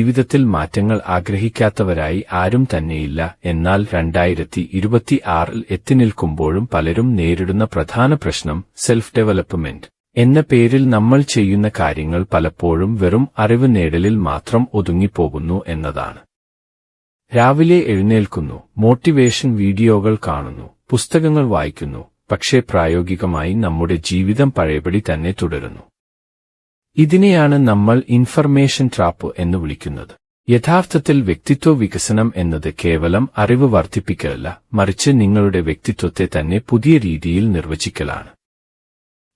ജീവിതത്തിൽ മാറ്റങ്ങൾ ആഗ്രഹിക്കാത്തവരായി ആരും തന്നെയില്ല. എന്നാൽ 2026-ൽ എത്തിനിൽക്കുമ്പോഴും പലരും നേരിടുന്ന പ്രധാന പ്രശ്നം സെൽഫ് ഡെവലപ്മെന്റ് എന്ന പേരിൽ നമ്മൾ ചെയ്യുന്ന കാര്യങ്ങൾ പലപ്പോഴും വെറും അറിവ് നേടലിൽ മാത്രം ഒതുങ്ങിപ്പോകുന്നു എന്നതാണ്. രാവിലെ എഴുന്നേൽക്കുന്നു, മോട്ടിവേഷൻ വീഡിയോകൾ കാണുന്നു, പുസ്തകങ്ങൾ വായിക്കുന്നു, പക്ഷേ പ്രായോഗികമായി നമ്മുടെ ജീവിതം പഴയപടി തന്നെ തുടരുന്നു. ഇതിനെയാണ് നമ്മൾ ഇൻഫർമേഷൻ ട്രാപ്പ് എന്ന് വിളിക്കുന്നത്. യഥാർത്ഥത്തിൽ വ്യക്തിത്വ വികസനം എന്നത് കേവലം അറിവ് വർദ്ധിപ്പിക്കലല്ല, മറിച്ച് നിങ്ങളുടെ വ്യക്തിത്വത്തെ തന്നെ പുതിയ രീതിയിൽ നിർവചിക്കലാണ്.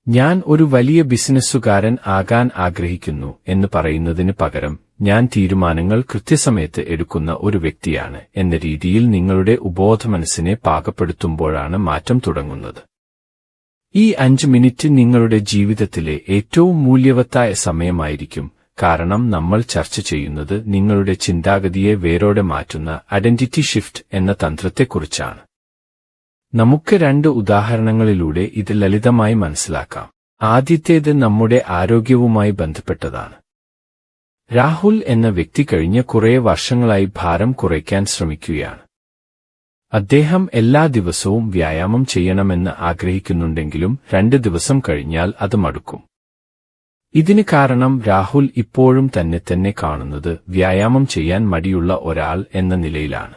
ഞാൻ ഒരു വലിയ ബിസിനസ്സുകാരൻ ആകാൻ ആഗ്രഹിക്കുന്നു എന്ന് പറയുന്നതിന് പകരം ഞാൻ തീരുമാനങ്ങൾ കൃത്യസമയത്ത് എടുക്കുന്ന ഒരു വ്യക്തിയാണ് എന്ന രീതിയിൽ നിങ്ങളുടെ ഉബോധമനസ്സിനെ പാകപ്പെടുത്തുമ്പോഴാണ് മാറ്റം തുടങ്ങുന്നത്. ഈ 5 മിനിറ്റ് നിങ്ങളുടെ ജീവിതത്തിലെ ഏറ്റവും മൂല്യവത്തായ സമയമായിരിക്കും, കാരണം നമ്മൾ ചർച്ച ചെയ്യുന്നത് നിങ്ങളുടെ ചിന്താഗതിയെ വേരോടെ മാറ്റുന്ന ഐഡന്റിറ്റി ഷിഫ്റ്റ് എന്ന തന്ത്രത്തെക്കുറിച്ചാണ്. നമുക്ക് 2 ഉദാഹരണങ്ങളിലൂടെ ഇത് ലളിതമായി മനസ്സിലാക്കാം. ആദ്യത്തേത് നമ്മുടെ ആരോഗ്യവുമായി ബന്ധപ്പെട്ടതാണ്. രാഹുൽ എന്ന വ്യക്തി കഴിഞ്ഞ കുറേ വർഷങ്ങളായി ഭാരം കുറയ്ക്കാൻ ശ്രമിക്കുകയാണ്. അദ്ദേഹം എല്ലാ ദിവസവും വ്യായാമം ചെയ്യണമെന്ന് ആഗ്രഹിക്കുന്നുണ്ടെങ്കിലും 2 ദിവസം കഴിഞ്ഞാൽ അത് മടുക്കും. ഇതിന് കാരണം രാഹുൽ ഇപ്പോഴും തന്നെ കാണുന്നത് വ്യായാമം ചെയ്യാൻ മടിയുള്ള ഒരാൾ എന്ന നിലയിലാണ്.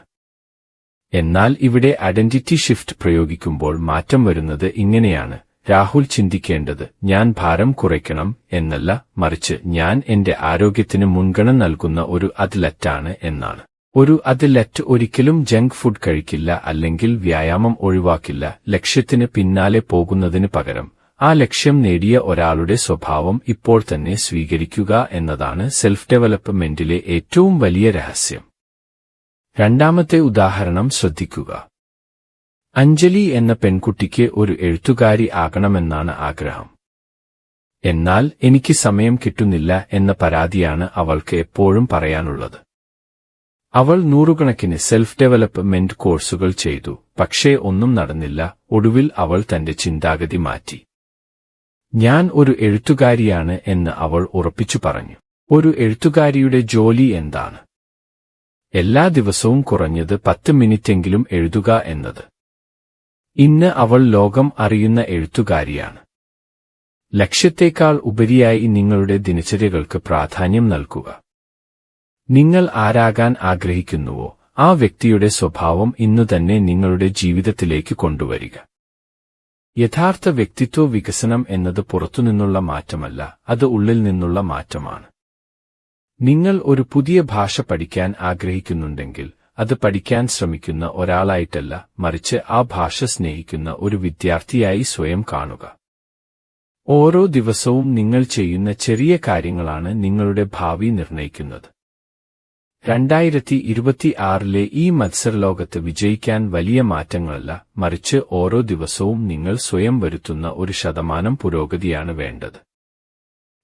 എന്നാൽ ഇവിടെ ഐഡന്റിറ്റി ഷിഫ്റ്റ് പ്രയോഗിക്കുമ്പോൾ മാറ്റം വരുന്നത് ഇങ്ങനെയാണ്. രാഹുൽ ചിന്തിക്കേണ്ടത് ഞാൻ ഭാരം കുറയ്ക്കണം എന്നല്ല, മറിച്ച് ഞാൻ എന്റെ ആരോഗ്യത്തിന് മുൻഗണന നൽകുന്ന ഒരു അത്ലറ്റാണ് എന്നാണ്. ഒരു അത്ലറ്റ് ഒരിക്കലും ജങ്ക് ഫുഡ് കഴിക്കില്ല, അല്ലെങ്കിൽ വ്യായാമം ഒഴിവാക്കില്ല. ലക്ഷ്യത്തിന് പിന്നാലെ പോകുന്നതിന് പകരം ആ ലക്ഷ്യം നേടിയ ഒരാളുടെ സ്വഭാവം ഇപ്പോൾ തന്നെ സ്വീകരിക്കുക എന്നതാണ് സെൽഫ് ഡെവലപ്മെന്റിലെ ഏറ്റവും വലിയ രഹസ്യം. രണ്ടാമത്തെ ഉദാഹരണം ശ്രദ്ധിക്കുക. അഞ്ജലി എന്ന പെൺകുട്ടിക്ക് ഒരു എഴുത്തുകാരി ആകണമെന്നാണ് ആഗ്രഹം. എന്നാൽ എനിക്ക് സമയം കിട്ടുന്നില്ല എന്ന പരാതിയാണ് അവൾക്ക് എപ്പോഴും പറയാനുള്ളത്. അവൾ നൂറുകണക്കിന് സെൽഫ് ഡെവലപ്മെന്റ് കോഴ്സുകൾ ചെയ്തു, പക്ഷേ ഒന്നും നടന്നില്ല. ഒടുവിൽ അവൾ തന്റെ ചിന്താഗതി മാറ്റി. ഞാൻ ഒരു എഴുത്തുകാരിയാണ് എന്ന് അവൾ ഉറപ്പിച്ചു പറഞ്ഞു. ഒരു എഴുത്തുകാരിയുടെ ജോലി എന്താണ്? എല്ലാ ദിവസവും കുറഞ്ഞത് 10 മിനിറ്റെങ്കിലും എഴുതുക എന്നത്. ഇന്ന് അവൾ ലോകം അറിയുന്ന എഴുത്തുകാരിയാണ്. ലക്ഷ്യത്തേക്കാൾ ഉപരിയായി നിങ്ങളുടെ ദിനചര്യകൾക്ക് പ്രാധാന്യം നൽകുക. നിങ്ങൾ ആരാകാൻ ആഗ്രഹിക്കുന്നുവോ ആ വ്യക്തിയുടെ സ്വഭാവം ഇന്നുതന്നെ നിങ്ങളുടെ ജീവിതത്തിലേക്ക് കൊണ്ടുവരിക. യഥാർത്ഥ വ്യക്തിത്വ വികസനം എന്നത് പുറത്തുനിന്നുള്ള മാറ്റമല്ല, അത് ഉള്ളിൽ നിന്നുള്ള മാറ്റമാണ്. നിങ്ങൾ ഒരു പുതിയ ഭാഷ പഠിക്കാൻ ആഗ്രഹിക്കുന്നുണ്ടെങ്കിൽ അത് പഠിക്കാൻ ശ്രമിക്കുന്ന ഒരാളായിട്ടല്ല, മറിച്ച് ആ ഭാഷ സ്നേഹിക്കുന്ന ഒരു വിദ്യാർത്ഥിയായി സ്വയം കാണുക. ഓരോ ദിവസവും നിങ്ങൾ ചെയ്യുന്ന ചെറിയ കാര്യങ്ങളാണ് നിങ്ങളുടെ ഭാവി നിർണ്ണയിക്കുന്നത്. 2026-ലെ ഈ മത്സരലോകത്ത് വിജയിക്കാൻ വലിയ മാറ്റങ്ങളല്ല, മറിച്ച് ഓരോ ദിവസവും നിങ്ങൾ സ്വയം വരുത്തുന്ന 1% പുരോഗതിയാണ് വേണ്ടത്.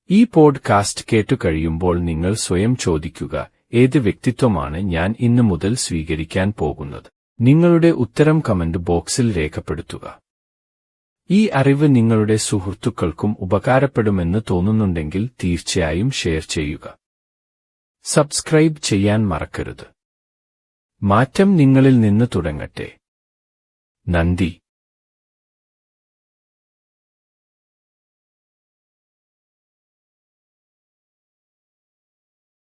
ഈ പോഡ്കാസ്റ്റ് കേട്ടുകഴിയുമ്പോൾ നിങ്ങൾ സ്വയം ചോദിക്കുക, ഏത് വ്യക്തിത്വമാണ് ഞാൻ ഇന്നു മുതൽ സ്വീകരിക്കാൻ പോകുന്നത്? നിങ്ങളുടെ ഉത്തരം കമന്റ് ബോക്സിൽ രേഖപ്പെടുത്തുക. ഈ അറിവ് നിങ്ങളുടെ സുഹൃത്തുക്കൾക്കും ഉപകാരപ്പെടുമെന്ന് തോന്നുന്നുണ്ടെങ്കിൽ തീർച്ചയായും ഷെയർ ചെയ്യുക. സബ്സ്ക്രൈബ് ചെയ്യാൻ മറക്കരുത്. മാറ്റം നിങ്ങളിൽ നിന്ന് തുടങ്ങട്ടെ. നന്ദി.